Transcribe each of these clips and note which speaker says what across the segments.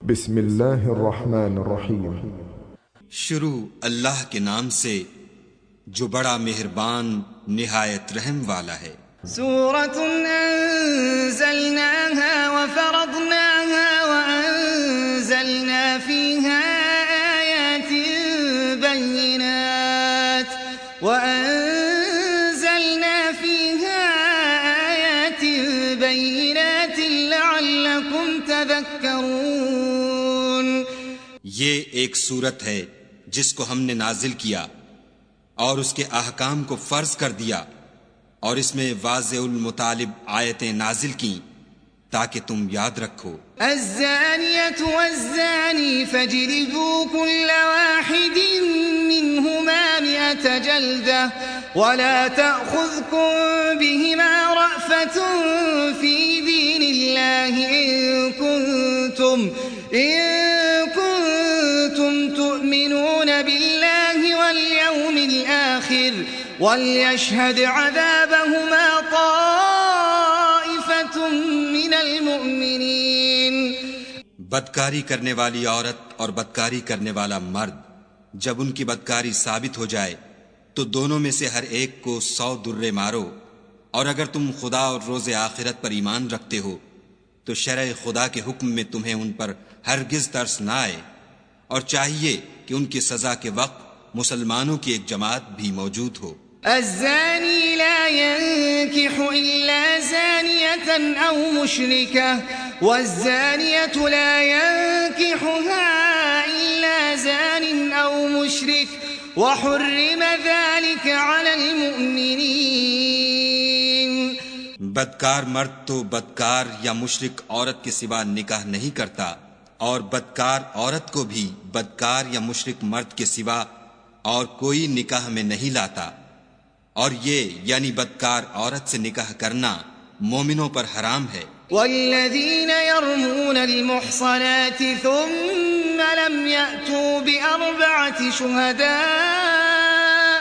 Speaker 1: بسم اللہ الرحمن الرحیم۔
Speaker 2: شروع اللہ کے نام سے جو بڑا مہربان نہایت رحم والا ہے۔
Speaker 3: سورة أنزلناها وفرضناها وأنزلنا فيها آيات بينات لعلكم تذكرون۔
Speaker 2: یہ ایک سورت ہے جس کو ہم نے نازل کیا اور اس کے احکام کو فرض کر دیا، اور اس میں واضح المطالب آیتیں نازل کیں تاکہ تم یاد رکھو۔
Speaker 3: الزانية والزاني فاجلدوا كل واحد منهما 100 جلدة ولا تأخذكم بهما رأفة في دين الله إن كنتم تؤمنون بالله واليوم الآخر وليشهد عذابهما طائفة من المؤمنين۔
Speaker 2: بدکاری کرنے والی عورت اور بدکاری کرنے والا مرد جب ان کی بدکاری ثابت ہو جائے تو دونوں میں سے ہر ایک کو 100 درے مارو، اور اگر تم خدا اور روز آخرت پر ایمان رکھتے ہو تو شرع خدا کے حکم میں تمہیں ان پر ہرگز ترس نہ آئے، اور چاہیے کہ ان کی سزا کے وقت مسلمانوں کی ایک جماعت بھی موجود ہو۔
Speaker 3: الزاني لا ينكح إلا زانية أو مشركة والزانية لا ينكحها إلا زان أو مشرك وحرم ذلك على المؤمنين۔
Speaker 2: بدکار مرد تو بدکار یا مشرک عورت کے سوا نکاح نہیں کرتا، اور بدکار عورت کو بھی بدکار یا مشرک مرد کے سوا اور کوئی نکاح میں نہیں لاتا، اور یہ یعنی بدکار عورت سے نکاح کرنا مومنوں پر حرام ہے۔
Speaker 3: والذين يرمون المحصنات ثم لم يأتوا ب4 شهداء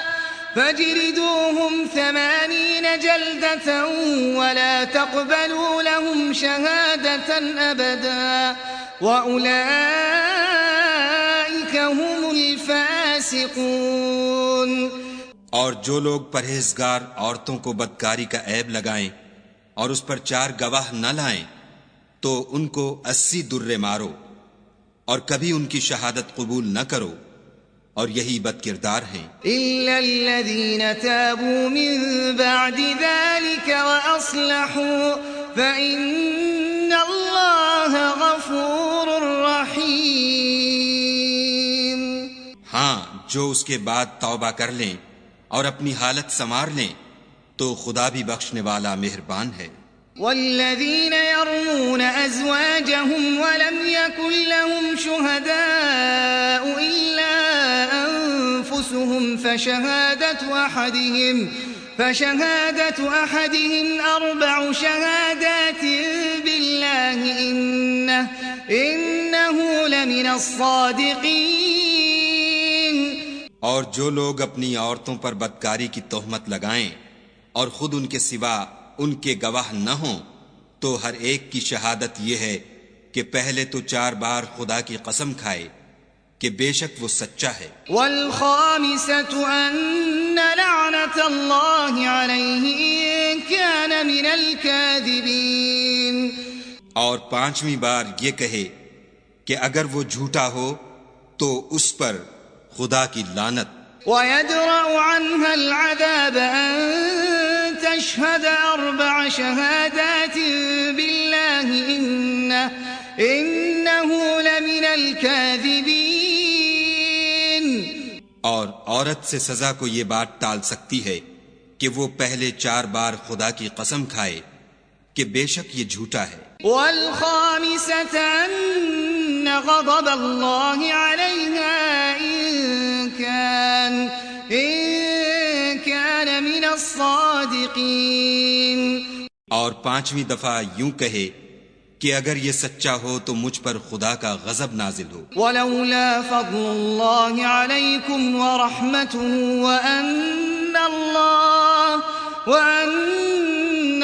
Speaker 3: فاجلدوهم 80 جلدة ولا تقبلوا لهم شهادة أبدا وأولئك هم الفاسقون۔
Speaker 2: اور جو لوگ پرہیزگار عورتوں کو بدکاری کا عیب لگائیں اور اس پر 4 گواہ نہ لائیں تو ان کو 80 درے مارو، اور کبھی ان کی شہادت قبول نہ کرو، اور یہی بد کردار ہیں۔
Speaker 3: إلا الذين تابوا من بعد ذلك وأصلحوا فإن الله غفور رحيم۔
Speaker 2: ہاں، جو اس کے بعد توبہ کر لیں اور اپنی حالت سنوار لیں تو خدا بھی بخشنے والا مہربان ہے۔
Speaker 3: والذين يرمون أزواجهم ولم يكن لهم شهداء إلا أنفسهم فشهادة أحدهم 4 شهادات بالله إنه لمن الصادقين۔
Speaker 2: اور جو لوگ اپنی عورتوں پر بدکاری کی تہمت لگائیں اور خود ان کے سوا ان کے گواہ نہ ہوں تو ہر ایک کی شہادت یہ ہے کہ پہلے تو 4 بار خدا کی قسم کھائے کہ بے شک وہ سچا ہے۔
Speaker 3: والخامسة أن لعنة الله عليه إن كان من الكاذبين۔
Speaker 2: اور 5ویں بار یہ کہے کہ اگر وہ جھوٹا ہو تو اس پر خدا کی لعنت۔
Speaker 3: ويدرأ عنها العذاب أن تشهد 4 شهادات بالله إنه لمن الكاذبين۔
Speaker 2: اور عورت سے سزا کو یہ بات ٹال سکتی ہے کہ وہ پہلے 4 بار خدا کی قسم کھائے کہ بے شک یہ جھوٹا ہے۔
Speaker 3: والخامسة أن غضب الله عليها إن كان من الصادقين۔
Speaker 2: اور 5ویں دفعہ یوں کہے کہ اگر یہ سچا ہو تو مجھ پر خدا کا غضب نازل ہو۔
Speaker 3: ولولا فضل الله عليكم ورحمته وأن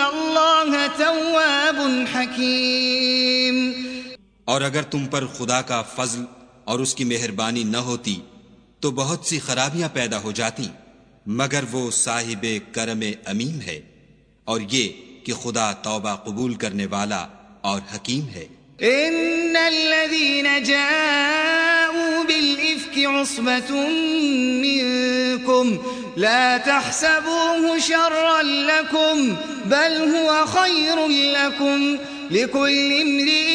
Speaker 3: الله تواب حكيم۔
Speaker 2: اور اگر تم پر خدا کا فضل اور اس کی مہربانی نہ ہوتی تو بہت سی خرابیاں پیدا ہو جاتی، مگر وہ صاحب کرم امیم ہے، اور یہ کہ خدا توبہ قبول کرنے والا اور حکیم ہے۔
Speaker 3: ان الذين جاءوا بالافك عصبة منكم لا تحسبوه شرا لكم بل هو خير لكم لكل امرئ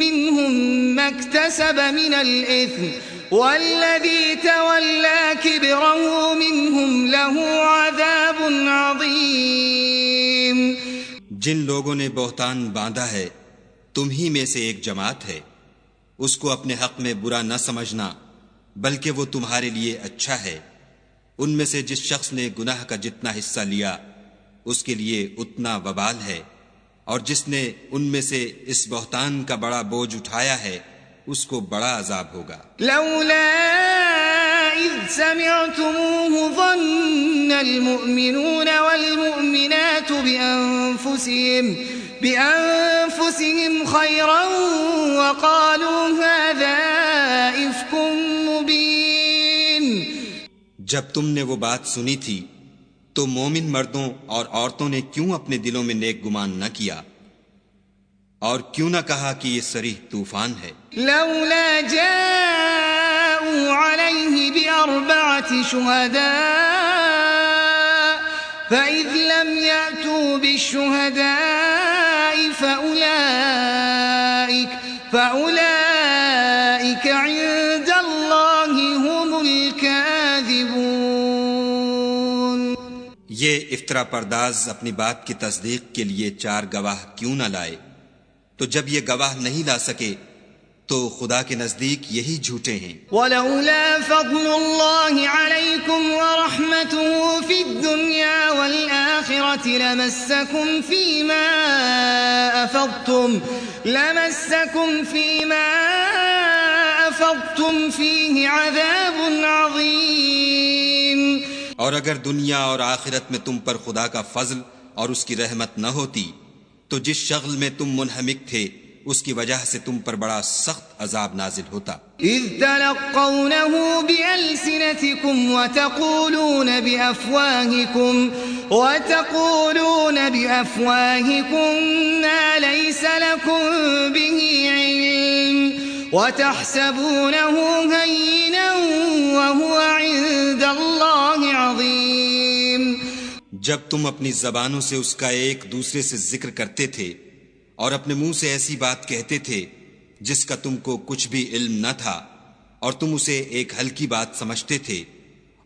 Speaker 3: منهم ما اكتسب من الاثم والذي تولى كبره منهم له عذاب عظيم۔
Speaker 2: جن لوگوں نے بہتان باندھا ہے تم ہی میں سے ایک جماعت ہے، اس کو اپنے حق میں برا نہ سمجھنا بلکہ وہ تمہارے لیے اچھا ہے۔ ان میں سے جس شخص نے گناہ کا جتنا حصہ لیا اس کے لیے اتنا وبال ہے، اور جس نے ان میں سے اس بہتان کا بڑا بوجھ اٹھایا ہے اس کو بڑا عذاب ہوگا۔
Speaker 3: لولا اذ سمعتموه ظن المؤمنون والمؤمنات بأنفسهم خيرا وقالوا هذا إفك مبين۔
Speaker 2: جب تم نے وہ بات سنی تھی تو مومن مردوں اور عورتوں نے کیوں اپنے دلوں میں نیک گمان نہ کیا اور کیوں نہ کہا کہ یہ صریح طوفان ہے۔
Speaker 3: لولا جاءوا عليه بأربعة شهداء فإذ لم يأتوا بالشهداء فأولئك عند الله هم الكاذبون۔
Speaker 2: یہ افطرا پرداز اپنی بات کی تصدیق کے لیے 4 گواہ کیوں نہ لائے؟ تو جب یہ گواہ نہیں لا سکے تو خدا کے نزدیک یہی جھوٹے ہیں۔
Speaker 3: ولولا فضل الله عليكم ورحمته في الدنيا والآخرة لمسكم فيما أفضتم فيه عذاب عظيم۔
Speaker 2: اور اگر دنیا اور آخرت میں تم پر خدا کا فضل اور اس کی رحمت نہ ہوتی تو جس شغل میں تم منہمک تھے اس کی وجہ سے تم پر بڑا سخت عذاب نازل ہوتا۔
Speaker 3: اذ تلقونه بألسنتكم وتقولون بأفواهكم ما ليس لكم به علم وتحسبونه هينا وهو عند الله عظيم۔
Speaker 2: جب تم اپنی زبانوں سے اس کا ایک دوسرے سے ذکر کرتے تھے اور اپنے منہ سے ایسی بات کہتے تھے جس کا تم کو کچھ بھی علم نہ تھا، اور تم اسے ایک ہلکی بات سمجھتے تھے،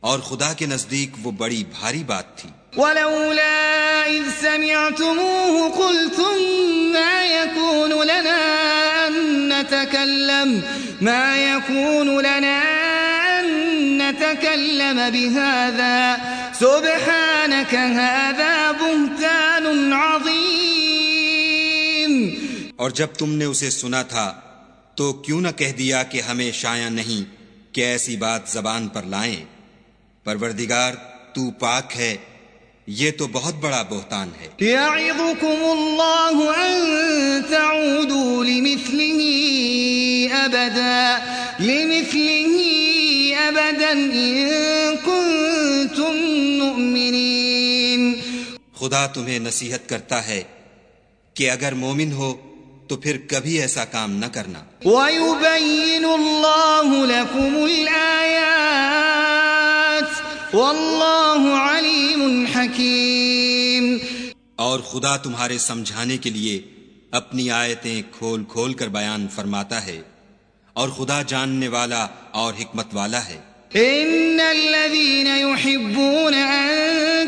Speaker 2: اور خدا کے نزدیک وہ بڑی بھاری بات تھی۔
Speaker 3: ولولا اذ سمعتموه قلتم ما يكون لنا أن نتكلم بهذا سبحانك هذا بهتان عظيم۔
Speaker 2: اور جب تم نے اسے سنا تھا تو کیوں نہ کہہ دیا کہ ہمیں شایع نہیں کہ ایسی بات زبان پر لائیں؟ پروردگار تو پاک ہے، یہ تو بہت بڑا بہتان ہے۔
Speaker 3: يعظكم الله أن تعودوا لمثله أبدا إن كنتم مؤمنين۔
Speaker 2: خدا تمہیں نصیحت کرتا ہے کہ اگر مومن ہو تو پھر کبھی ایسا کام نہ کرنا۔
Speaker 3: وَيُبَيِّنُ اللَّهُ لَكُمُ الْآيَاتِ وَاللَّهُ عَلِيمٌ حَكِيمٌ۔
Speaker 2: اور خدا تمہارے سمجھانے کے لیے اپنی آیتیں کھول کھول کر بیان فرماتا ہے، اور خدا جاننے والا اور حکمت والا ہے۔
Speaker 3: إن الذين يحبون أن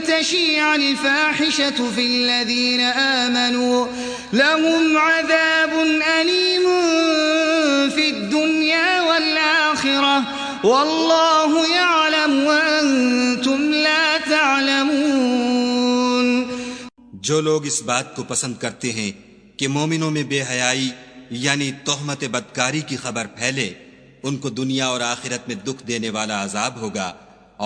Speaker 3: تشيع الفاحشة في الذين آمنوا لهم عذاب أليم في الدنيا والآخرة والله يعلم وأنتم لا تعلمون۔
Speaker 2: جو لوگ اس بات کو پسند کرتے ہیں کہ مومنوں میں بے حیائی یعنی تہمت بدکاری کی خبر پھیلے، ان کو دنیا اور آخرت میں دکھ دینے والا عذاب ہوگا،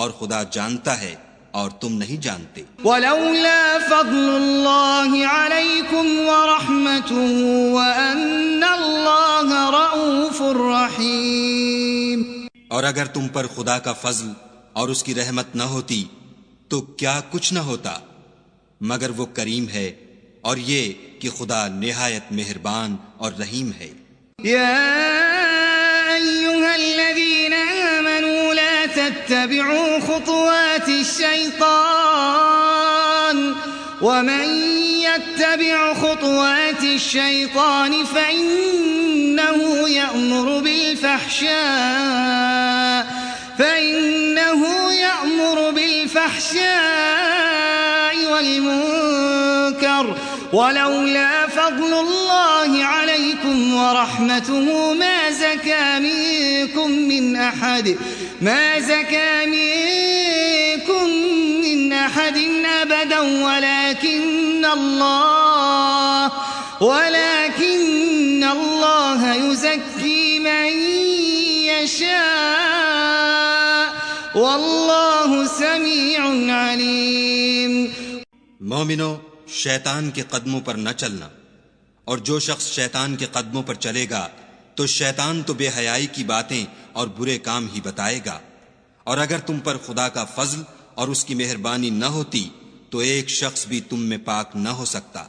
Speaker 2: اور خدا جانتا ہے اور تم نہیں جانتے۔
Speaker 3: ولولا فضل الله عليكم ورحمته وأن الله اللہ رؤوف رحیم.
Speaker 2: اور اگر تم پر خدا کا فضل اور اس کی رحمت نہ ہوتی تو کیا کچھ نہ ہوتا، مگر وہ کریم ہے اور یہ کہ خدا نہایت مہربان اور رحیم ہے.
Speaker 3: یا ایھا الذین آمنوا لا تتبعوا خطوات الشیطان ومن يتبع خطوات الشيطان فإنه يأمر بالفحشاء والمنكر ولولا فضل الله عليكم ورحمته ما زكى منكم من أحد أبدا ولكن الله يزكي من يشاء والله سميع عليم.
Speaker 2: مومنو، شیطان کے قدموں پر نہ چلنا، اور جو شخص شیطان کے قدموں پر چلے گا تو شیطان تو بے حیائی کی باتیں اور برے کام ہی بتائے گا. اور اگر تم پر خدا کا فضل اور اس کی مہربانی نہ ہوتی تو ایک شخص بھی تم میں پاک نہ ہو سکتا،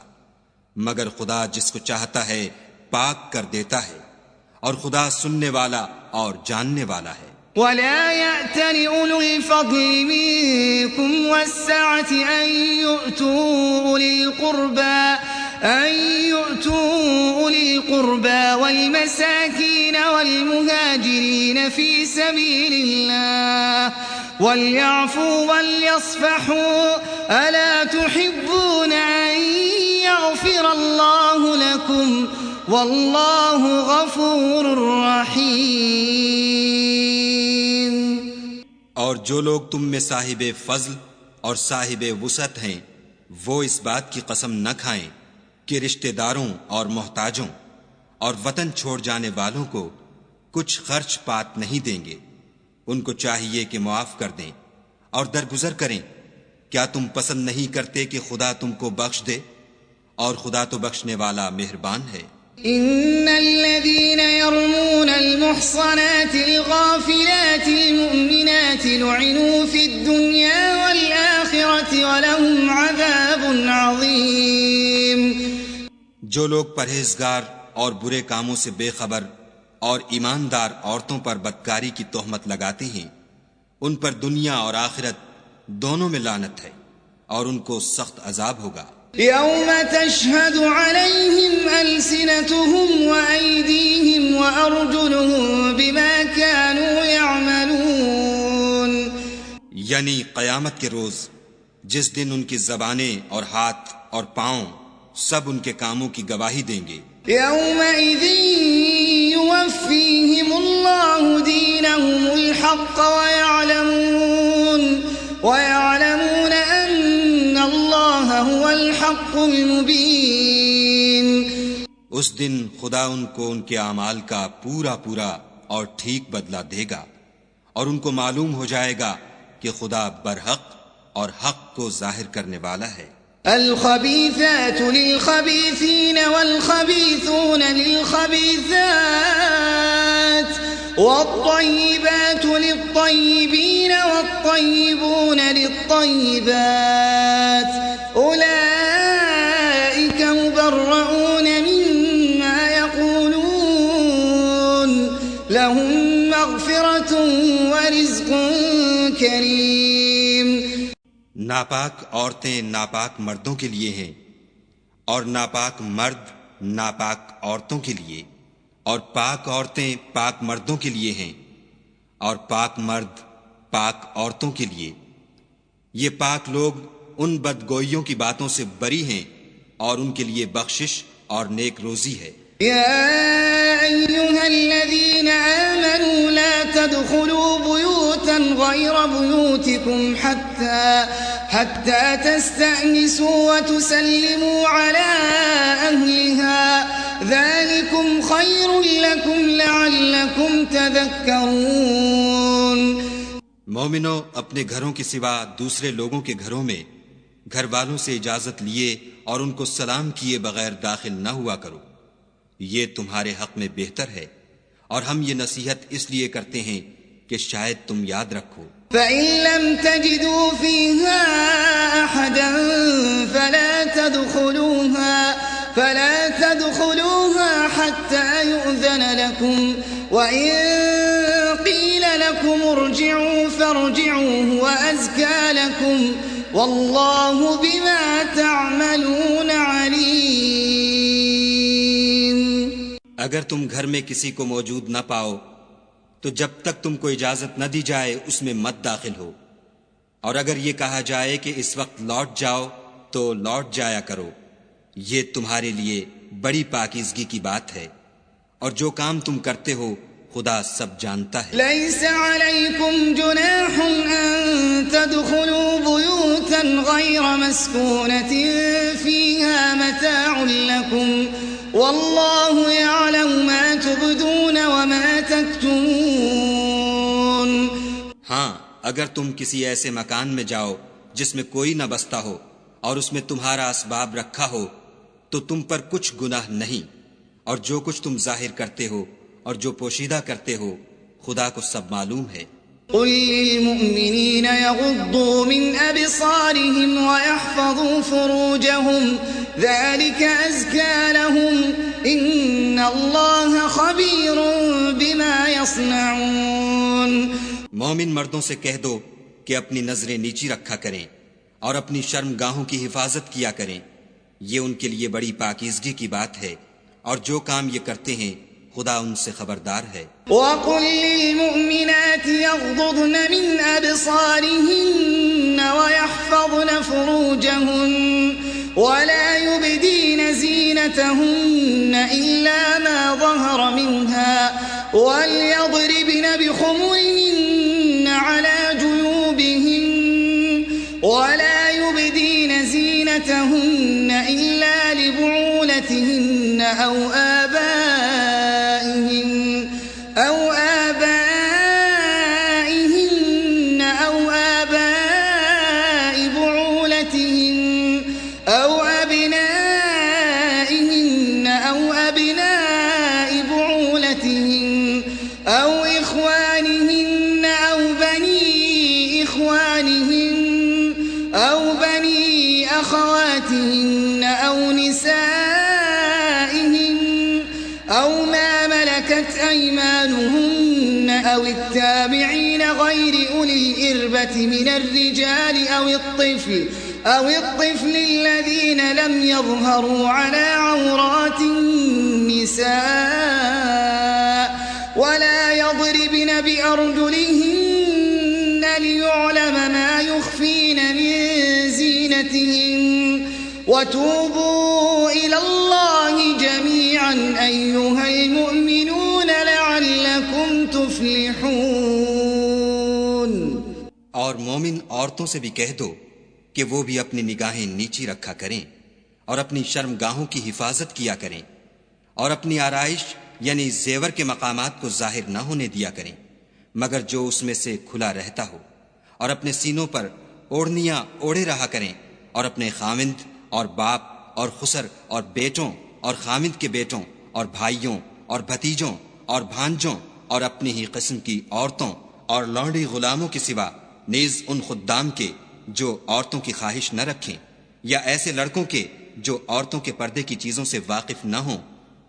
Speaker 2: مگر خدا جس کو چاہتا ہے پاک کر دیتا ہے، اور خدا سننے والا اور جاننے والا ہے.
Speaker 3: ولا يأتل أولو الفضل منكم والسعة أن يؤتوا أولي القربى والمساكين والمهاجرين في سبيل الله وليعفوا وليصفحوا ألا تحبون أن يغفر الله لكم والله غفور رحيم.
Speaker 2: اور جو لوگ تم میں صاحب فضل اور صاحب وسعت ہیں وہ اس بات کی قسم نہ کھائیں کہ رشتہ داروں اور محتاجوں اور وطن چھوڑ جانے والوں کو کچھ خرچ پات نہیں دیں گے. ان کو چاہیے کہ معاف کر دیں اور درگزر کریں. کیا تم پسند نہیں کرتے کہ خدا تم کو بخش دے؟ اور خدا تو بخشنے والا مہربان ہے.
Speaker 3: ان الذين يرمون المحصنات الغافلات المؤمنات لعنوا في الدنيا والآخرة ولهم عذاب عظيم.
Speaker 2: جو لوگ پرہیزگار اور برے کاموں سے بے خبر اور ایماندار عورتوں پر بدکاری کی تہمت لگاتے ہیں ان پر دنیا اور آخرت دونوں میں لعنت ہے اور ان کو سخت عذاب ہوگا.
Speaker 3: يوم تشهد عليهم ألسنتهم وأيديهم وأرجلهم بما كانوا يعملون.
Speaker 2: یعنی قیامت کے روز جس دن ان کی زبانیں اور ہاتھ اور پاؤں سب ان کے کاموں کی گواہی دیں گے.
Speaker 3: يومئذ يوفيهم الله دينهم الحق ويعلمون أن الله هو الحق المبين.
Speaker 2: اس دن خدا ان کو ان کے اعمال کا پورا اور ٹھیک بدلہ دے گا اور ان کو معلوم ہو جائے گا کہ خدا برحق اور حق کو ظاہر کرنے والا ہے.
Speaker 3: الخبيثات للخبيثين والخبيثون للخبيثات والطيبات للطيبين والطيبون للطيبات أولئك مبرؤون مما يقولون لهم مغفرة ورزق كريم.
Speaker 2: ناپاک عورتیں ناپاک مردوں کے لیے ہیں اور ناپاک مرد ناپاک عورتوں کے لیے، اور پاک عورتیں پاک مردوں کے لیے ہیں اور پاک مرد پاک عورتوں کے لیے. یہ پاک لوگ ان بدگوئیوں کی باتوں سے بری ہیں اور ان کے لیے بخشش اور نیک روزی ہے.
Speaker 3: يا أيها الذين آمنوا لا تدخلوا بيوتا غير بيوتكم حتى تستأنسوا وتسلموا على أهلها ذلكم خير لكم لعلكم تذكرون.
Speaker 2: مومنو، اپنے گھروں کے سوا دوسرے لوگوں کے گھروں میں گھر والوں سے اجازت لیے اور ان کو سلام کیے بغیر داخل نہ ہوا کرو. یہ تمہارے حق میں بہتر ہے، اور ہم یہ نصیحت اس لیے کرتے ہیں کہ شاید تم یاد رکھو۔
Speaker 3: فَإِن لَّمْ تَجِدُوا فِيهَا أَحَدًا فَلَا تَدْخُلُوهَا حَتَّى يُؤْذَنَ لَكُمْ وَإِن قِيلَ لَكُمْ ارْجِعُوا فَارْجِعُوا هُوَ أَزْكَىٰ لَكُمْ وَاللَّهُ بِمَا تَعْمَلُونَ عَلِيمٌ۔
Speaker 2: اگر تم گھر میں کسی کو موجود نہ پاؤ تو جب تک تم کو اجازت نہ دی جائے اس میں مت داخل ہو، اور اگر یہ کہا جائے کہ اس وقت لوٹ جاؤ تو لوٹ جایا کرو، یہ تمہارے لیے بڑی پاکیزگی کی بات ہے، اور جو کام تم کرتے ہو خدا سب جانتا ہے۔
Speaker 3: لَيْسَ عَلَيْكُمْ جُنَاحٌ أَن تَدْخُلُوا بُيُوتًا غَيْرَ مَسْكُونَةٍ فِيهَا مَتَاعٌ لَكُمْ وَاللَّهُ يَعْلَمُ مَا تُبْدُونَ وَمَا تَكْتُمُونَ۔
Speaker 2: ہاں، اگر تم کسی ایسے مکان میں جاؤ جس میں کوئی نہ بستا ہو اور اس میں تمہارا اسباب رکھا ہو تو تم پر کچھ گناہ نہیں، اور جو کچھ تم ظاہر کرتے ہو اور جو پوشیدہ کرتے ہو خدا کو سب معلوم ہے۔
Speaker 3: قل للمؤمنين يغضوا من أبصارهم ويحفظوا فروجهم ذلك أزكى لهم إن الله خبير بما يصنعون۔
Speaker 2: مومن مردوں سے کہہ دو کہ اپنی نظریں نیچی رکھا کریں اور اپنی شرم گاہوں کی حفاظت کیا کریں، یہ ان کے لیے بڑی پاکیزگی کی بات ہے، اور جو کام یہ کرتے ہیں خدا ان سے خبردار ہے۔
Speaker 3: وَقُل لِّلْمُؤْمِنَاتِ يَغْضُضْنَ مِنْ أَبْصَارِهِنَّ وَيَحْفَظْنَ فُرُوجَهُنَّ وَلَا يُبْدِينَ زِينَتَهُنَّ إِلَّا مَا ظَهَرَ مِنْهَا وَلْيَضْرِبْنَ بِخُمُرِهِنَّ عَلَى جُيُوبِهِنَّ وَلَا يُبْدِينَ زِينَتَهُنَّ إِلَّا لِبُعُولَتِهِنَّ أَوْ آبَائِهِنَّ أو آباء بعولتهن أو أبنائهن أو أبناء بعولتهن أو إخوانهن أو بني إخوانهن أو بني أخواتهن أو نسائهن أو ما ملكت أيمانهن أو التابعين غير أولي الإربة من الرجال أو الطفل الذين لم يظهروا على عورات النساء ولا يضربن بأرجلهن ليعلم ما يخفين من زينتهن وتوبوا إلى الله جميعا أيها المؤمنون لعلكم تفلحون۔
Speaker 2: اور مومن عورتوں سے بھی کہہ دو کہ وہ بھی اپنی نگاہیں نیچی رکھا کریں اور اپنی شرم گاہوں کی حفاظت کیا کریں، اور اپنی آرائش یعنی زیور کے مقامات کو ظاہر نہ ہونے دیا کریں مگر جو اس میں سے کھلا رہتا ہو، اور اپنے سینوں پر اوڑھنیاں اوڑھے رہا کریں، اور اپنے خاوند اور باپ اور خسر اور بیٹوں اور خاوند کے بیٹوں اور بھائیوں اور بھتیجوں اور بھانجوں اور اپنی ہی قسم کی عورتوں اور لونڈی غلاموں کے سوا نیز ان خدام کے جو عورتوں کی خواہش نہ رکھیں، یا ایسے لڑکوں کے جو عورتوں کے پردے کی چیزوں سے واقف نہ ہوں،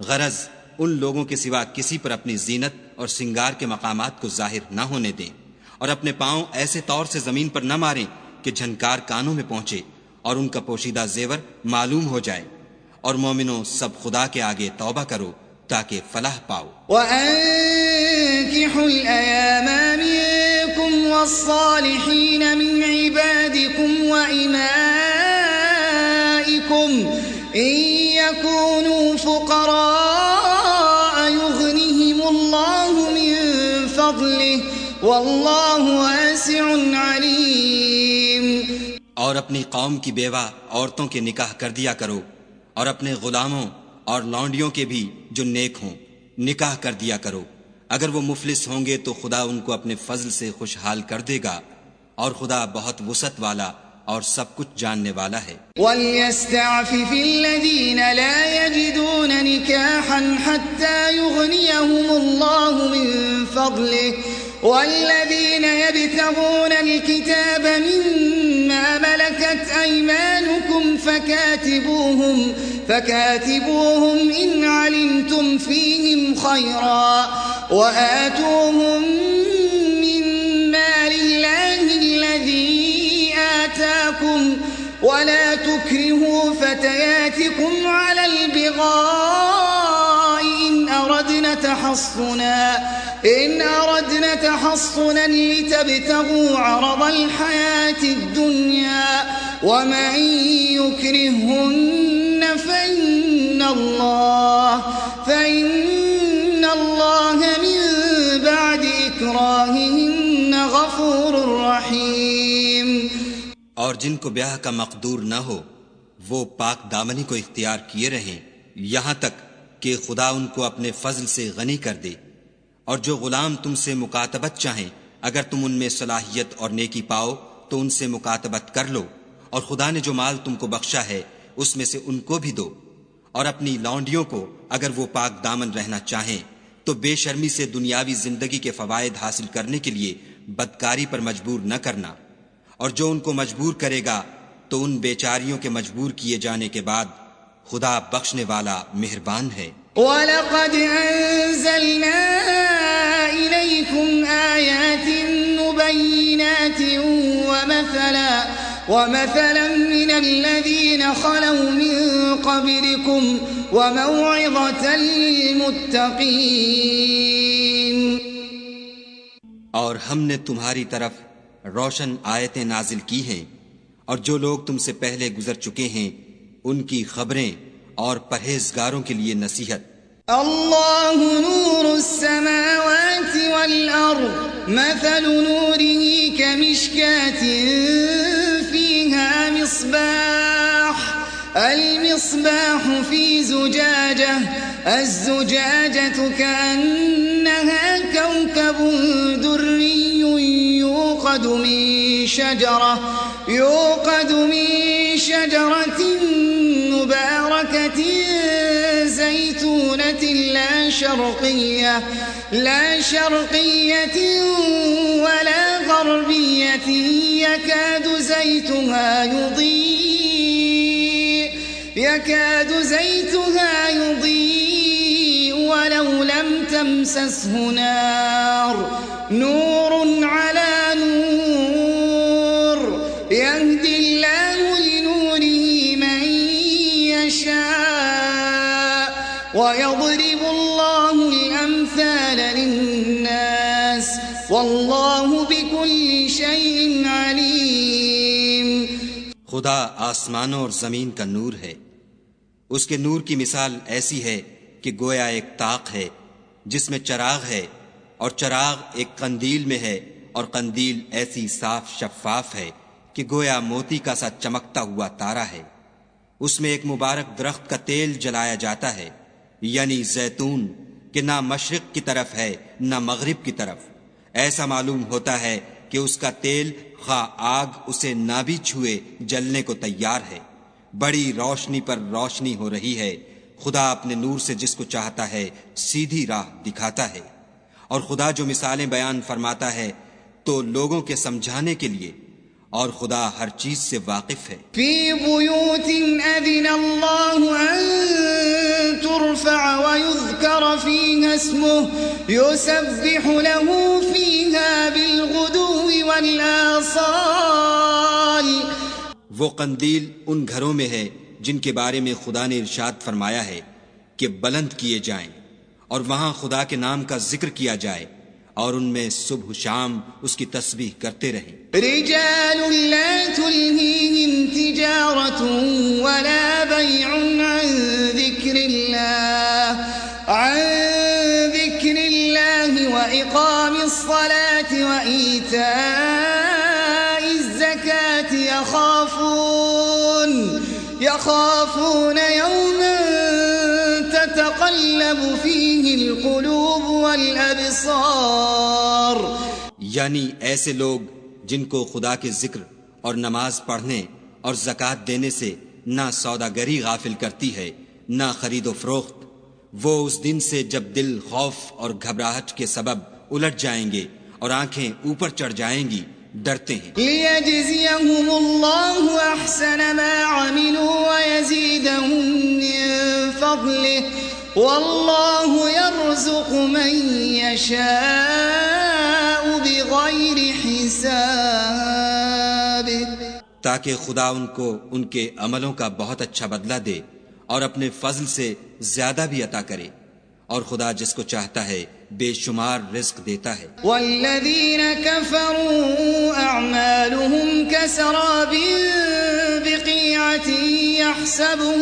Speaker 2: غرض ان لوگوں کے سوا کسی پر اپنی زینت اور سنگار کے مقامات کو ظاہر نہ ہونے دیں، اور اپنے پاؤں ایسے طور سے زمین پر نہ ماریں کہ جھنکار کانوں میں پہنچے اور ان کا پوشیدہ زیور معلوم ہو جائے، اور مومنوں سب خدا کے آگے توبہ کرو تاکہ فلاح پاؤ۔
Speaker 3: وَأَنكِحُوا الْأَيَامَ مِنكُمْ وَالصَّالِحِينَ مِنْ عِبَادِكُمْ وَإِمَائِكُمْ إِنْ يَكُونُوا فُقَرَاءَ يُغْنِهِمُ اللَّهُ مِنْ فَضْلِهِ وَاللَّهُ وَاسِعٌ عَلِيمٌ۔
Speaker 2: اور اپنی قوم کی بیوہ عورتوں کے نکاح کر دیا کرو، اور اپنے غلاموں اور لونڈیوں کے بھی جو نیک ہوں نکاح کر دیا کرو، اگر وہ مفلس ہوں گے تو خدا ان کو اپنے فضل سے خوشحال کر دے گا، اور خدا بہت وسعت والا اور سب کچھ جاننے والا ہے۔
Speaker 3: وَلْيَسْتَعْفِفِ الَّذِينَ لَا يَجِدُونَ نِكَاحًا حَتَّى يُغْنِيَهُمُ اللَّهُ مِن فَضْلِهِ وَالَّذِينَ يَبْتَغُونَ الْكِتَابَ مِمَّا مَلَكَتْ أَيْمَانُكُمْ فَكَاتِبُوهُمْ إِنْ عَلِمْتُمْ فِيهِمْ خَيْرًا وَآتُوهُمْ مِن مَّالِ اللَّهِ الَّذِي آتَاكُمْ وَلَا تُكْرِهُوا فَتَيَاتِكُمْ عَلَى الْبِغَاءِ إِنْ أَرَدْنَ تَحَصُّنًا لِتَبْتَغُوا عَرَضَ الْحَيَاةِ الدُّنْيَا وَمَن يُكْرِههُّنَّ فَإِنَّ اللَّهَ مِن بَعْدِ إِكْرَاهِهِنَّ غَفُورٌ رَّحِيمٌ۔
Speaker 2: اور جن کو بیاہ کا مقدور نہ ہو وہ پاک دامنی کو اختیار کیے رہیں یہاں تک کہ خدا ان کو اپنے فضل سے غنی کر دے، اور جو غلام تم سے مکاتبت چاہیں اگر تم ان میں صلاحیت اور نیکی پاؤ تو ان سے مکاتبت کر لو، اور خدا نے جو مال تم کو بخشا ہے اس میں سے ان کو بھی دو، اور اپنی لونڈیوں کو اگر وہ پاک دامن رہنا چاہیں تو بے شرمی سے دنیاوی زندگی کے فوائد حاصل کرنے کے لیے بدکاری پر مجبور نہ کرنا، اور جو ان کو مجبور کرے گا تو ان بیچاریوں کے مجبور کیے جانے کے بعد خدا بخشنے والا مہربان ہے۔
Speaker 3: وَلَقَدْ أَنزَلْنَا إِلَيْكُمْ آيَاتٍ مُبَيِّنَاتٍ وَمَثَلًا مِّنَ الَّذِينَ خَلَوْا مِن قَبْلِكُمْ وَمَوْعِظَةً لِّلْمُتَّقِينَ۔
Speaker 2: اور ہم نے تمہاری طرف روشن آیتیں نازل کی ہیں، اور جو لوگ تم سے پہلے گزر چکے ہیں ان کی خبریں اور پرہیزگاروں کے لیے نصیحت۔
Speaker 3: اللہ نور السماوات والارض مثل نوره كمشكاة فيها مصباح المصباح في زجاجة الزجاجة كأنها كوكب دري يوقد من شجرة مباركة زيتونة لا شرقية ولا غربية يكاد زيتها يضيء ولو لم تمسسه نار نور على نور يهدي الله لنوره من يشاء ويضرب الله الأمثال للناس والله بكل شيء عليم۔
Speaker 2: خدا آسمانوں اور زمین کا نور ہے، اس کے نور کی مثال ایسی ہے کہ گویا ایک طاق ہے جس میں چراغ ہے، اور چراغ ایک قندیل میں ہے، اور قندیل ایسی صاف شفاف ہے کہ گویا موتی کا سا چمکتا ہوا تارا ہے۔ اس میں ایک مبارک درخت کا تیل جلایا جاتا ہے، یعنی زیتون، کہ نہ مشرق کی طرف ہے نہ مغرب کی طرف۔ ایسا معلوم ہوتا ہے کہ اس کا تیل خواہ آگ اسے نہ بھی چھوئے جلنے کو تیار ہے۔ بڑی روشنی پر روشنی ہو رہی ہے۔ خدا اپنے نور سے جس کو چاہتا ہے سیدھی راہ دکھاتا ہے، اور خدا جو مثالیں بیان فرماتا ہے تو لوگوں کے سمجھانے کے لیے، اور خدا ہر چیز سے واقف ہے۔
Speaker 3: فی بیوت اذن اللہ ان ترفع ویذکر فیہا اسمہ یسبح له فیہا بالغدو والآصال۔
Speaker 2: وہ قندیل ان گھروں میں ہے جن کے بارے میں خدا نے ارشاد فرمایا ہے کہ بلند کیے جائیں، اور وہاں خدا کے نام کا ذکر کیا جائے، اور ان میں صبح و شام اس کی تسبیح کرتے رہیں۔
Speaker 3: رجال لا تلہیہم تجارت ولا بیع عن ذکر اللہ واقام الصلاة وإیتاء الزکاة يخافون یوما تتقلب فیہ القلوب والابصار۔
Speaker 2: یعنی ایسے لوگ جن کو خدا کے ذکر اور نماز پڑھنے اور زکوٰۃ دینے سے نہ سوداگری غافل کرتی ہے نہ خرید و فروخت، وہ اس دن سے جب دل خوف اور گھبراہٹ کے سبب الٹ جائیں گے اور آنکھیں اوپر چڑھ جائیں گی ڈرتے ہیں۔
Speaker 3: لِيَجْزِيَهُمُ اللَّهُ أَحْسَنَ مَا عَمِلُوا وَيَزِيدَهُم مِّن فَضْلِهِ وَاللَّهُ يَرْزُقُ مَن يَشَاءُ بِغَيْرِ حِسَابٍ،
Speaker 2: تاکہ خدا ان کو ان کے عملوں کا بہت اچھا بدلہ دے اور اپنے فضل سے زیادہ بھی عطا کرے، اور خدا جس کو چاہتا ہے بے شمار رزق دیتا ہے۔
Speaker 3: وَالَّذِينَ كَفَرُوا أَعْمَالُهُمْ كَسَرَابٍ بِقِيعَةٍ يَحْسَبُهُ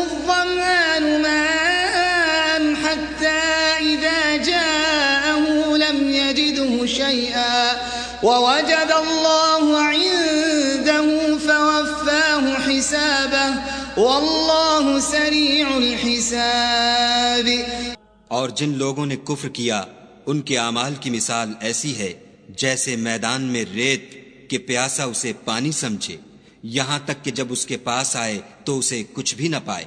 Speaker 3: الظَّمْآنُ مَاءً حَتَّى إِذَا جَاءَهُ لَمْ يَجِدْهُ شَيْئًا وَوَجَدَ اللَّهَ عِندَهُ فَوَفَّاهُ حِسَابَهُ وَاللَّهُ سَرِيعُ الْحِسَابِ۔
Speaker 2: اور جن لوگوں نے کفر کیا ان کے اعمال کی مثال ایسی ہے جیسے میدان میں ریت کہ پیاسا اسے پانی سمجھے، یہاں تک کہ جب اس کے پاس آئے تو اسے کچھ بھی نہ پائے،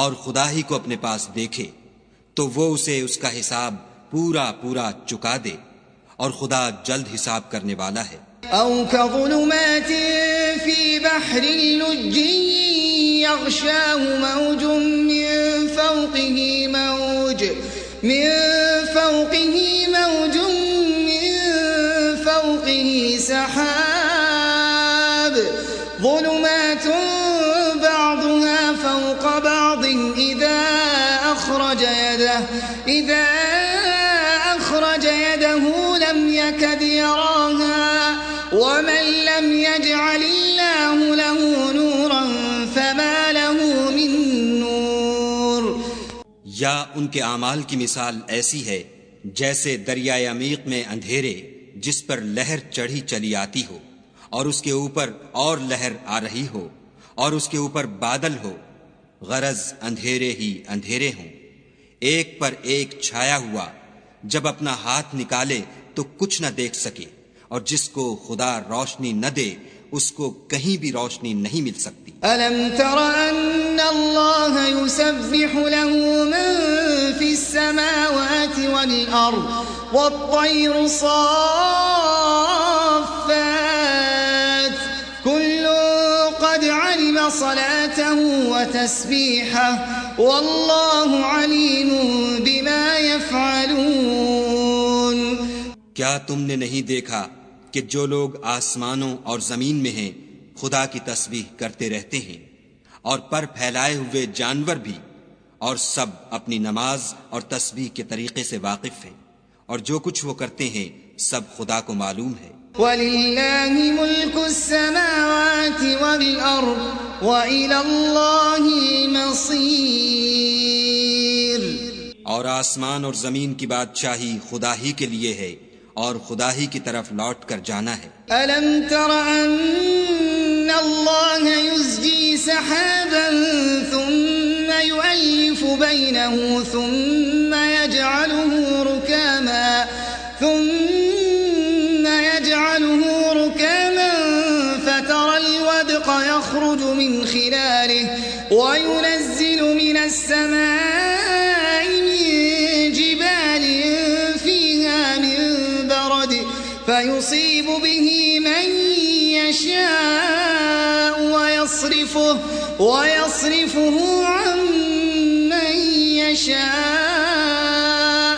Speaker 2: اور خدا ہی کو اپنے پاس دیکھے تو وہ اسے اس کا حساب پورا پورا چکا دے، اور خدا جلد حساب کرنے والا ہے۔
Speaker 3: أو كظلمات في بحر لجي يغشاه موج من فوقه موج من فوقه سحاب ظلمات بعضها فوق بعض إذا أخرج يده لم يكد يراها ومن لم يجعل الله له نورا فما له من نور۔
Speaker 2: یا ان کے اعمال کی مثال ایسی ہے جیسے دریائے عمیق میں اندھیرے جس پر لہر چڑھی چلی آتی ہو، اور اس کے اوپر اور لہر آ رہی ہو، اور اس کے اوپر بادل ہو، غرض اندھیرے ہی اندھیرے ہوں، ایک پر ایک چھایا ہوا، جب اپنا ہاتھ نکالے تو کچھ نہ دیکھ سکے، اور جس کو خدا روشنی نہ دے اس کو کہیں بھی روشنی نہیں مل سکتی۔
Speaker 3: أَلَمْ تَرَ أَنَّ اللَّهَ يُسَبِّحُ لَهُ مَن فِي السَّمَاوَاتِ وَالْأَرْضِ وَالطَّيْرُ صَافَّاتٍ كُلٌّ قَدْ عَلِمَ صَلَاتَهُ وَتَسْبِيحَهُ وَاللَّهُ عَلِيمٌ بِمَا يَفْعَلُونَ۔
Speaker 2: کیا تم نے نہیں دیکھا کہ جو لوگ آسمانوں اور زمین میں ہیں خدا کی تسبیح کرتے رہتے ہیں، اور پر پھیلائے ہوئے جانور بھی، اور سب اپنی نماز اور تسبیح کے طریقے سے واقف ہیں، اور جو کچھ وہ کرتے ہیں سب خدا کو معلوم ہے۔
Speaker 3: وَلِلَّهِ مُلْكُ السَّمَاوَاتِ وَالْأَرْضِ وَإِلَى اللَّهِ الْمَصِيرُ۔
Speaker 2: اور آسمان اور زمین کی بادشاہی خدا ہی کے لیے ہے، اور خدا ہی کی طرف لوٹ کر جانا ہے۔
Speaker 3: أَلَمْ تَرَ أَنَّ اللَّهَ يُزْجِي سَحَابًا ثُمَّ يُؤَلِّفُ بَيْنَهُ ثُمَّ يَجْعَلُهُ رُكَامًا فَتَرَى الْوَدْقَ يَخْرُجُ مِنْ خِلَالِهِ وَيُنَزِّلُ مِنَ السَّمَاءِ مِنْ جِبَالٍ فِيهَا مِنْ بَرَدٍ فَيُصِيبُ بِهِ مَنْ يَشَاءُ وَيَصْرِفُهُ عَنْ مَنْ يَشَاءُ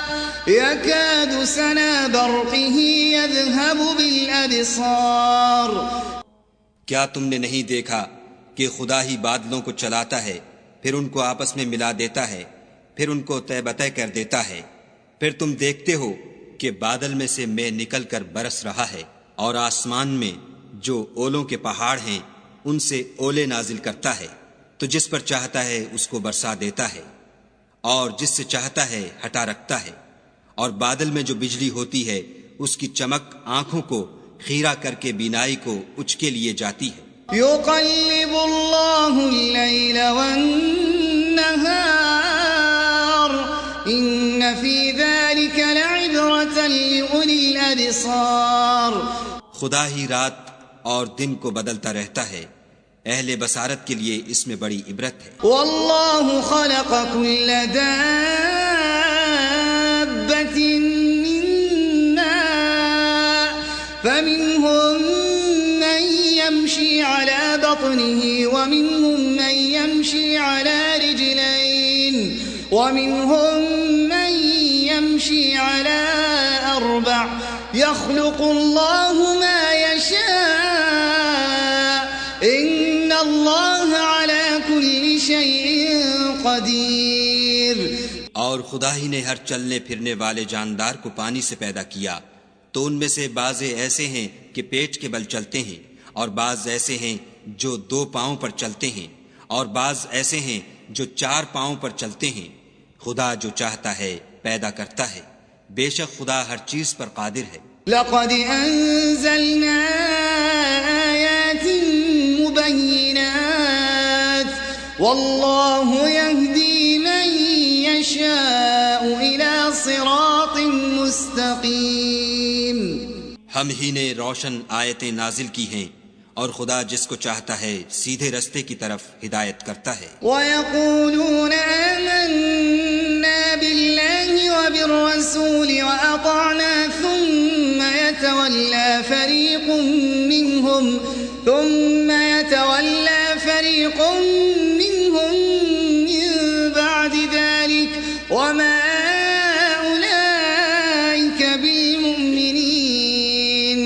Speaker 3: يَكَادُ سَنَا بَرْقِهِ يَذْهَبُ بِالْأَبْصَارِ۔
Speaker 2: کیا تم نے نہیں دیکھا کہ خدا ہی بادلوں کو چلاتا ہے، پھر ان کو آپس میں ملا دیتا ہے، پھر ان کو طے بطے کر دیتا ہے، پھر تم دیکھتے ہو کہ بادل میں سے مے نکل کر برس رہا ہے، اور آسمان میں جو اولوں کے پہاڑ ہیں ان سے اولے نازل کرتا ہے، تو جس پر چاہتا ہے اس کو برسا دیتا ہے، اور جس سے چاہتا ہے ہٹا رکھتا ہے، اور بادل میں جو بجلی ہوتی ہے اس کی چمک آنکھوں کو خیرہ کر کے بینائی کو اچکے لیے جاتی ہے۔
Speaker 3: يُقَلِّبُ اللَّهُ اللَّيْلَ وَالنَّهَارَ إِنَّ فِي ذَلِكَ لَعِبْرَةً لِأُولِي الْأَبْصَارِ۔ بالأبصار
Speaker 2: خدا ہی رات اور دن کو بدلتا رہتا ہے، اہل بصارت کے لیے اس میں بڑی عبرت ہے۔
Speaker 3: والله خلق كل دابة من ماء فمنهم من يمشي على بطنه ومنهم من يمشي على رجلين ومنهم من يمشي على أربع يخلق الله ما يشاء إن الله على كل شيء قدير۔
Speaker 2: اور خدا ہی نے ہر چلنے پھرنے والے جاندار کو پانی سے پیدا کیا، تو ان میں سے بعض ایسے ہیں کہ پیٹ کے بل چلتے ہیں، اور بعض ایسے ہیں جو 2 پاؤں پر چلتے ہیں، اور بعض ایسے ہیں جو 4 پاؤں پر چلتے ہیں۔ خدا جو چاہتا ہے پیدا کرتا ہے، بے شک خدا ہر چیز پر قادر ہے۔
Speaker 3: لقد أنزلنا آيات مبينات والله يهدي من يشاء إلى صراط مستقيم۔
Speaker 2: ہم ہی نے روشن آیتیں نازل کی ہیں، اور خدا جس کو چاہتا ہے سیدھے رستے کی طرف ہدایت کرتا ہے۔
Speaker 3: ويقولون آمنا بالله وبالرسول وأطعنا ثم يتولى فريق منهم من بعد ذلك وما أولئك بالمؤمنين۔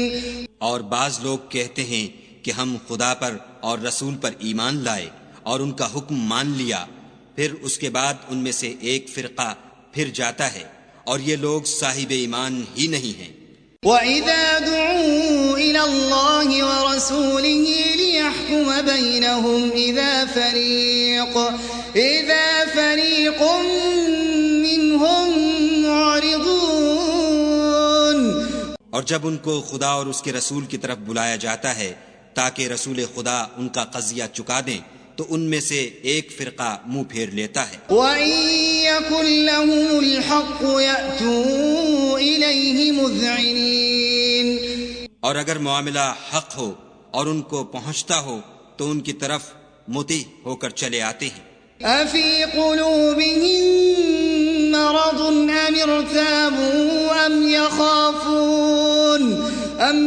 Speaker 2: اور بعض لوگ کہتے ہیں کہ ہم خدا پر اور رسول پر ایمان لائے اور ان کا حکم مان لیا، پھر اس کے بعد ان میں سے ایک فرقہ پھر جاتا ہے، اور یہ لوگ صاحب ایمان ہی نہیں ہیں۔
Speaker 3: وَإِذَا دُعُوا إِلَى اللَّهِ وَرَسُولِهِ لِيَحْكُمَ بَيْنَهُمْ إِذَا فَرِيقٌ مِّنْهُمْ مُعْرِضُونَ۔
Speaker 2: اور جب ان کو خدا اور اس کے رسول کی طرف بلایا جاتا ہے تاکہ رسول خدا ان کا قضیہ چکا دیں، تو ان میں سے ایک فرقہ منہ پھیر لیتا ہے۔
Speaker 3: وَإِن يَكُن لَّهُمُ الْحَقُّ يَأْتُوا إِلَيْهِ مُذْعِنِينَ۔
Speaker 2: اور اگر معاملہ حق ہو اور ان کو پہنچتا ہو تو ان کی طرف مطیع ہو کر چلے آتے ہیں۔
Speaker 3: أَفِي قُلُوبِهِم مَّرَضٌ أَمِ ارْتَابُوا أَمْ يَخَافُونَ أَن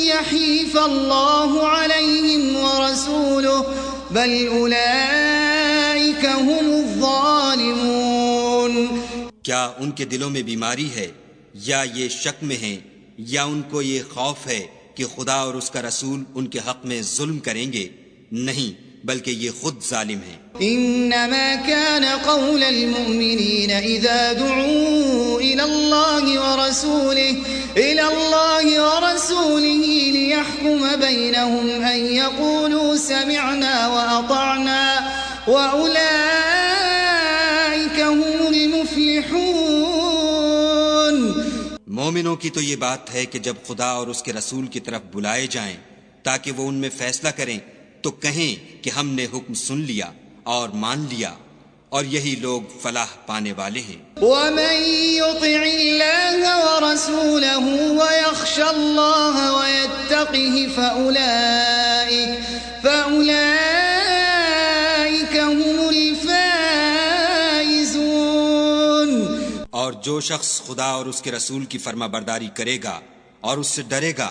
Speaker 3: يَحِيفَ اللَّهُ عَلَيْهِمْ وَرَسُولُهُ بَلْ أُولَئِكَ هُمُ الظَّالِمُونَ۔
Speaker 2: کیا ان کے دلوں میں بیماری ہے یا یہ شک میں ہیں یا ان کو یہ خوف ہے کہ خدا اور اس کا رسول ان کے حق میں ظلم کریں گے؟ نہیں، بلکہ یہ خود ظالم ہیں۔
Speaker 3: إنما كان قول المؤمنين إذا دعوا إلى الله ورسوله ليحكم بينهم أن يقولوا سمعنا وأطعنا وأولئك هم المفلحون۔
Speaker 2: مومنوں کی تو یہ بات ہے کہ جب خدا اور اس کے رسول کی طرف بلائے جائیں تاکہ وہ ان میں فیصلہ کریں تو کہیں کہ ہم نے حکم سن لیا اور مان لیا، اور یہی لوگ فلاح پانے والے ہیں۔
Speaker 3: وَمَن يُطِعِ اللَّهَ وَرَسُولَهُ وَيَخْشَ اللَّهَ وَيَتَّقِهِ فَأُولَئِكَ هُمُ الْفَائِزُونَ۔
Speaker 2: اور جو شخص خدا اور اس کے رسول کی فرما برداری کرے گا اور اس سے ڈرے گا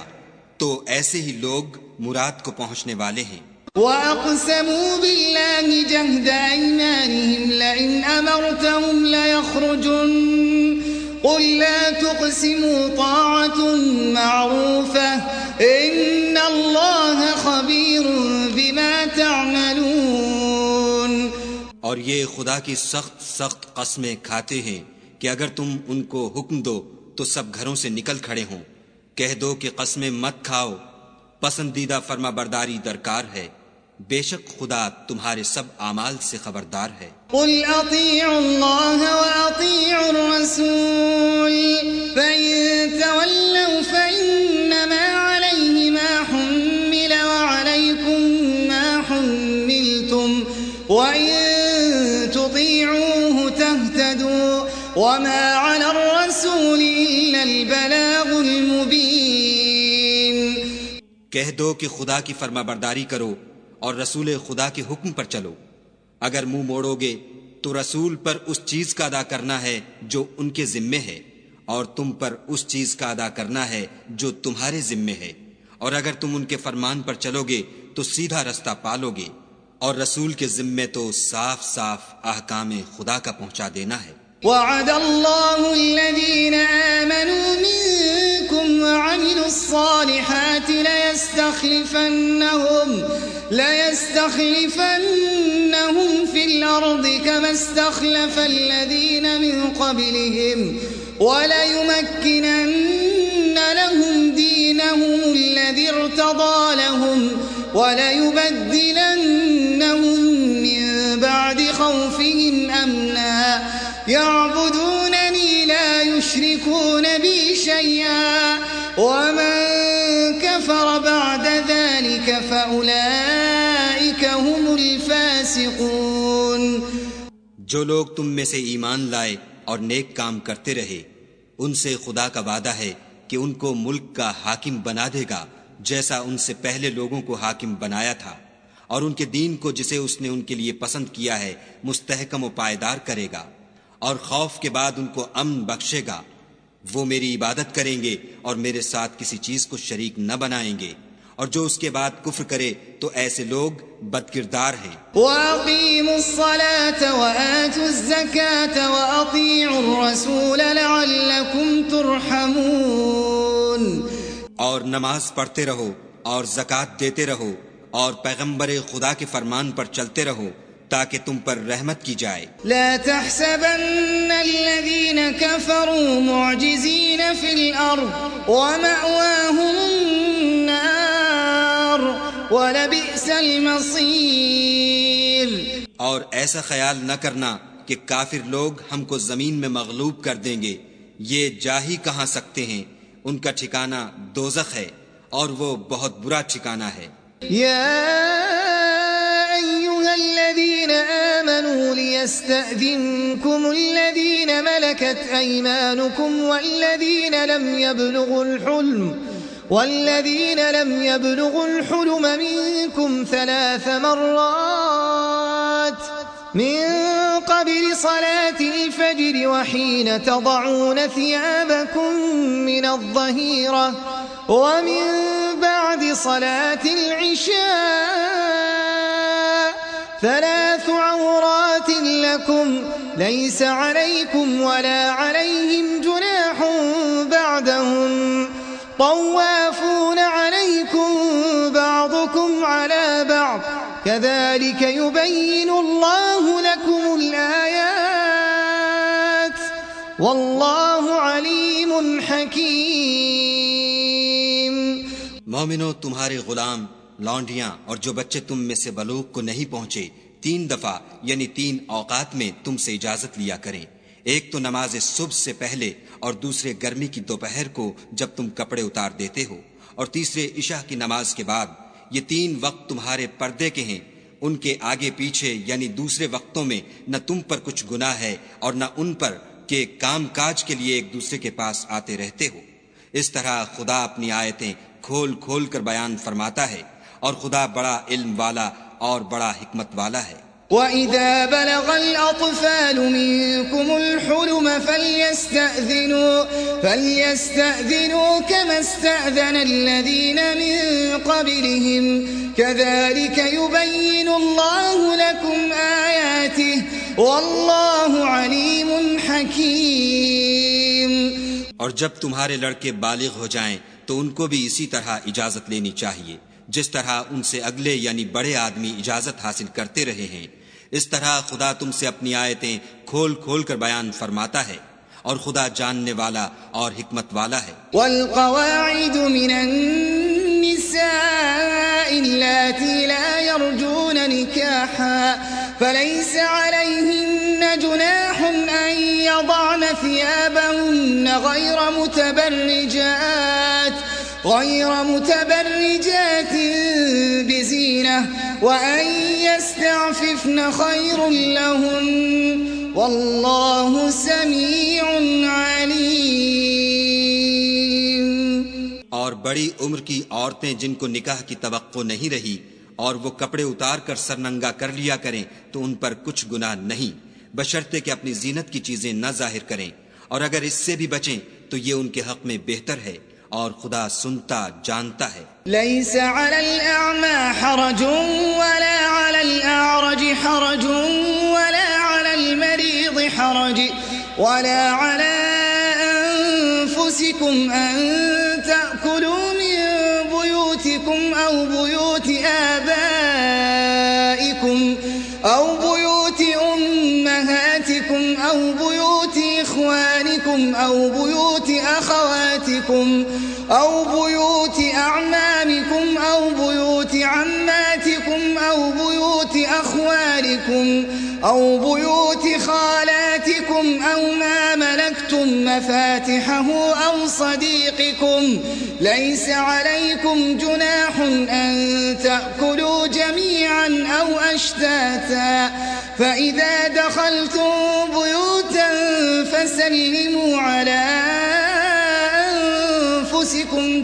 Speaker 2: تو ایسے ہی لوگ مراد کو پہنچنے والے ہیں۔
Speaker 3: وَأَقْسَمُوا بِاللَّهِ جَهْدَ أَيْمَانِهِمْ لَئِنْ أَمَرْتَهُمْ لَيَخْرُجُنَّ قُل لَّا تُقْسِمُوا طَاعَةٌ مَّعْرُوفَةٌ إِنَّ اللَّهَ خَبِيرٌ بِمَا تَعْمَلُونَ۔
Speaker 2: اور یہ خدا کی سخت قسمیں کھاتے ہیں کہ اگر تم ان کو حکم دو تو سب گھروں سے نکل کھڑے ہوں۔ کہہ دو کہ قسمیں مت کھاؤ، پسندیدہ فرما برداری درکار ہے، بے شک خدا تمہارے سب اعمال سے خبردار ہے۔
Speaker 3: قل اطیعوا اللہ واطیعوا الرسول فإن تولوا فإنما علیہ ما حمل وعلیکم ما حملتم وإن تطیعوه تهتدوا وما على الرسول إلا البلاغ المبين.
Speaker 2: کہہ دو کہ خدا کی فرما برداری کرو اور رسول خدا کے حکم پر چلو. اگر منہ موڑو گے تو رسول پر اس چیز کا ادا کرنا ہے جو ان کے ذمے ہے، اور تم پر اس چیز کا ادا کرنا ہے جو تمہارے ذمے ہے. اور اگر تم ان کے فرمان پر چلو گے تو سیدھا رستہ پالو گے. اور رسول کے ذمے تو صاف صاف احکام خدا کا پہنچا دینا ہے.
Speaker 3: وعد الله الذين آمنوا منكم وعملوا الصالحات ليستخلفنهم في الأرض كما استخلف الذين من قبلهم وليمكنن لهم دينهم الذي ارتضى لهم وليبدلنهم من بعد خوفهم أمنا يعبدونني لا يشركون بي شيئا ومن كفر بعد ذلك فأولئك هم الفاسقون.
Speaker 2: جو لوگ تم میں سے ایمان لائے اور نیک کام کرتے رہے، ان سے خدا کا وعدہ ہے کہ ان کو ملک کا حاکم بنا دے گا جیسا ان سے پہلے لوگوں کو حاکم بنایا تھا، اور ان کے دین کو جسے اس نے ان کے لیے پسند کیا ہے مستحکم و پائیدار کرے گا، اور خوف کے بعد ان کو امن بخشے گا. وہ میری عبادت کریں گے اور میرے ساتھ کسی چیز کو شریک نہ بنائیں گے، اور جو اس کے بعد کفر کرے تو ایسے لوگ بدکردار ہیں.
Speaker 3: وَأَقِيمُوا الصَّلَاةَ وَآتُوا الزَّكَاةَ وَأَطِيعُوا الرَّسُولَ لَعَلَّكُمْ تُرْحَمُونَ.
Speaker 2: اور نماز پڑھتے رہو اور زکوٰۃ دیتے رہو اور پیغمبر خدا کے فرمان پر چلتے رہو تاکہ تم پر رحمت کی جائے.
Speaker 3: لا تحسبن الذين كفروا معجزين في الأرض ومأواهم النار ولبئس المصير.
Speaker 2: اور ایسا خیال نہ کرنا کہ کافر لوگ ہم کو زمین میں مغلوب کر دیں گے، یہ جا ہی کہاں سکتے ہیں. ان کا ٹھکانہ دوزخ ہے اور وہ بہت برا ٹھکانہ ہے.
Speaker 3: الذين آمنوا ليستأذنكم الذين ملكت أيمانكم والذين لم يبلغوا الحلم منكم 3 مرات من قبل صلاة الفجر وحين تضعون ثيابكم من الظهيرة ومن بعد صلاة العشاء 3 عورات لكم ليس عليكم ولا عليهم جناح بعدهم طوافون عليكم بعضكم على بعض كذلك يبين الله لكم الآيات والله عليم حكيم.
Speaker 2: مومنو، تمہارے غلام، لونڈیاں اور جو بچے تم میں سے بلوغ کو نہیں پہنچے 3 دفعہ یعنی 3 اوقات میں تم سے اجازت لیا کریں. ایک تو نماز صبح سے پہلے، اور دوسرے گرمی کی دوپہر کو جب تم کپڑے اتار دیتے ہو، اور تیسرے عشاء کی نماز کے بعد. یہ 3 وقت تمہارے پردے کے ہیں. ان کے آگے پیچھے یعنی دوسرے وقتوں میں نہ تم پر کچھ گناہ ہے اور نہ ان پر کہ کام کاج کے لیے ایک دوسرے کے پاس آتے رہتے ہو. اس طرح خدا اپنی آیتیں کھول کھول کر بیان فرماتا ہے، اور خدا بڑا علم والا اور بڑا حکمت والا ہے.
Speaker 3: وَإِذَا بَلَغَ الْأَطْفَالُ مِنكُمُ الْحُلُمَ فَلْيَسْتَأْذِنُوا كَمَا اسْتَأْذَنَ الَّذِينَ مِن قَبْلِهِمْ كَذَلِكَ يُبَيِّنُ اللَّهُ لَكُمْ آيَاتِهِ وَاللَّهُ عَلِيمٌ حَكِيمٌ.
Speaker 2: اور جب تمہارے لڑکے بالغ ہو جائیں تو ان کو بھی اسی طرح اجازت لینی چاہیے جس طرح ان سے اگلے یعنی بڑے آدمی اجازت حاصل کرتے رہے ہیں. اس طرح خدا تم سے اپنی آیتیں کھول کھول کر بیان فرماتا ہے، اور خدا جاننے والا اور حکمت والا ہے.
Speaker 3: والقواعد من النساء اللاتي لا يرجون نكاحا فليس عليهن جناح أن يضعن ثيابهن غير متبرجات بزينة وأن يستعففن خير لهن، والله سميع عليم.
Speaker 2: بڑی عمر کی عورتیں جن کو نکاح کی توقع نہیں رہی اور وہ کپڑے اتار کر سرننگا کر لیا کریں تو ان پر کچھ گناہ نہیں، بشرطے کہ اپنی زینت کی چیزیں نہ ظاہر کریں، اور اگر اس سے بھی بچیں تو یہ ان کے حق میں بہتر ہے، اور خدا سنتا جانتا ہے۔
Speaker 3: ليس على الأعمى حرج ولا على الأعرج حرج ولا على المريض حرج ولا على أنفسكم أن تأكلوا من بيوتكم أو بيوت آبائكم أو بيوت أمهاتكم أو بيوت إخوانكم أو بيوت أخواتكم أو بيوت أعمامكم أو بيوت عماتكم أو بيوت أخوالكم أو بيوت خالاتكم أو ما ملكتم مفاتحه أو صديقكم ليس عليكم جناح أن تأكلوا جميعا أو أشتاتا فإذا دخلتم بيوتا فسلموا على أنفسكم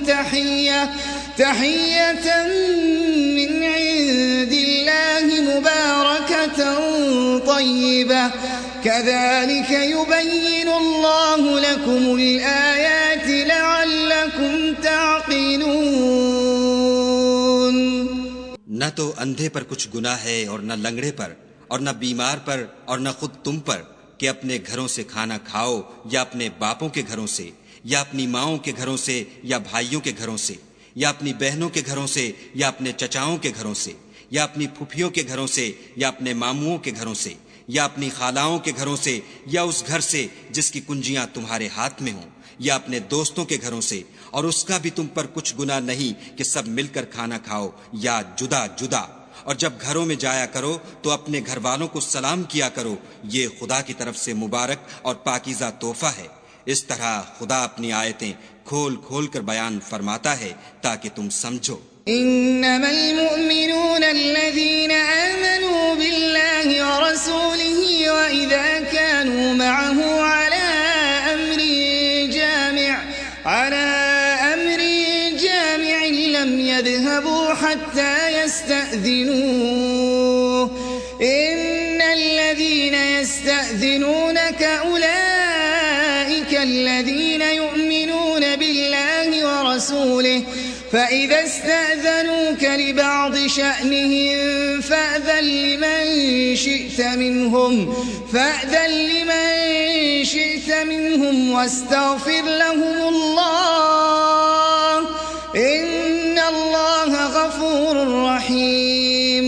Speaker 3: تحية من عند الله مباركة طيبة كذلك يبين الله لكم الآيات لعلكم تعقلون۔
Speaker 2: نہ تو اندھے پر کچھ گناہ ہے اور نہ لنگڑے پر اور نہ بیمار پر اور نہ خود تم پر کہ اپنے گھروں سے کھانا کھاؤ یا اپنے باپوں کے گھروں سے یا اپنی ماؤں کے گھروں سے یا بھائیوں کے گھروں سے یا اپنی بہنوں کے گھروں سے یا اپنے چچاؤں کے گھروں سے یا اپنی پھپھیوں کے گھروں سے یا اپنے ماموؤں کے گھروں سے یا اپنی خالاؤں کے گھروں سے یا اس گھر سے جس کی کنجیاں تمہارے ہاتھ میں ہوں یا اپنے دوستوں کے گھروں سے، اور اس کا بھی تم پر کچھ گناہ نہیں کہ سب مل کر کھانا کھاؤ یا جدا جدا۔ اور جب گھروں میں جایا کرو تو اپنے گھر والوں کو سلام کیا کرو، یہ خدا کی طرف سے مبارک اور پاکیزہ تحفہ ہے۔ اس طرح خدا اپنی آیتیں کھول کھول کر بیان فرماتا ہے تاکہ تم سمجھو۔
Speaker 3: إنما المؤمنون الذين آمنوا بالله ورسوله وإذا كانوا معه على أمر جامع لم يذهبوا حتى يستأذنوه إن الذين يستأذنونك أولئك الذين يؤمنون بالله ورسوله فإذا استأذنوك لبعض شأنهم فأذن لمن شئت منهم واستغفر لهم الله إن الله غفور رحيم۔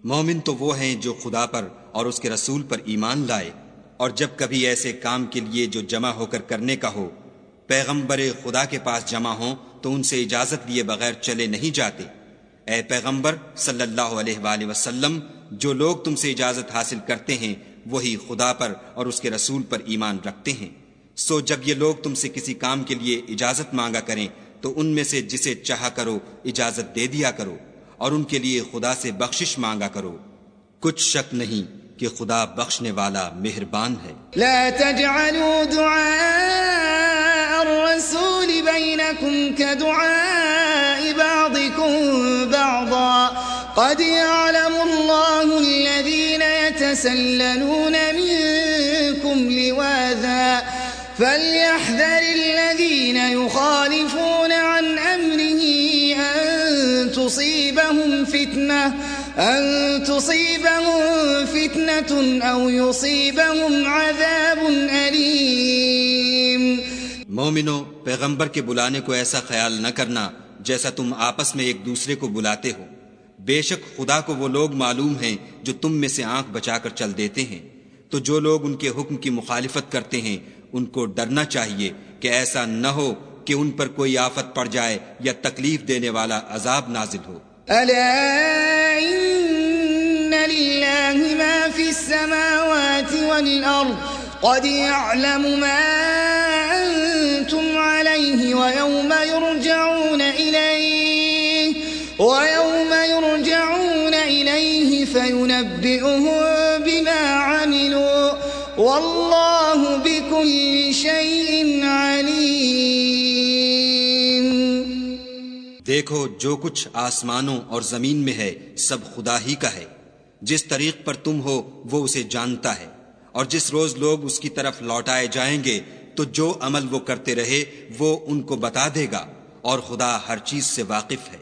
Speaker 2: مومن تو وہ ہیں جو خدا پر اور اس کے رسول پر ایمان لائے، اور جب کبھی ایسے کام کے لیے جو جمع ہو کر کرنے کا ہو پیغمبر خدا کے پاس جمع ہوں تو ان سے اجازت لیے بغیر چلے نہیں جاتے۔ اے پیغمبر صلی اللہ علیہ وآلہ وسلم، جو لوگ تم سے اجازت حاصل کرتے ہیں وہی خدا پر اور اس کے رسول پر ایمان رکھتے ہیں، سو جب یہ لوگ تم سے کسی کام کے لیے اجازت مانگا کریں تو ان میں سے جسے چاہا کرو اجازت دے دیا کرو، اور ان کے لیے خدا سے بخشش مانگا کرو، کچھ شک نہیں کہ خدا بخشنے والا مہربان ہے۔
Speaker 3: لا تجعلوا دعاء الرسول بينكم كدعاء بعضكم بعضا قد يعلم الله الذين يتسللون منكم لواذا فليحذر الذين يخالفون عن أمره أن تصيبهم فتنة أو يصيبهم عذاب أليم۔
Speaker 2: مومنو، پیغمبر کے بلانے کو ایسا خیال نہ کرنا جیسا تم آپس میں ایک دوسرے کو بلاتے ہو، بے شک خدا کو وہ لوگ معلوم ہیں جو تم میں سے آنکھ بچا کر چل دیتے ہیں، تو جو لوگ ان کے حکم کی مخالفت کرتے ہیں ان کو ڈرنا چاہیے کہ ایسا نہ ہو کہ ان پر کوئی آفت پڑ جائے یا تکلیف دینے والا عذاب نازل ہو۔
Speaker 3: ألا إن لله ما في السماوات والأرض قد يعلم ما أنتم عليه ويوم يرجعون إليه فينبئهم بما عملوا والله بكل شيء عليم۔
Speaker 2: دیکھو جو کچھ آسمانوں اور زمین میں ہے سب خدا ہی کا ہے، جس طریق پر تم ہو وہ اسے جانتا ہے، اور جس روز لوگ اس کی طرف لوٹائے جائیں گے تو جو عمل وہ کرتے رہے وہ ان کو بتا دے گا، اور خدا ہر چیز سے واقف ہے۔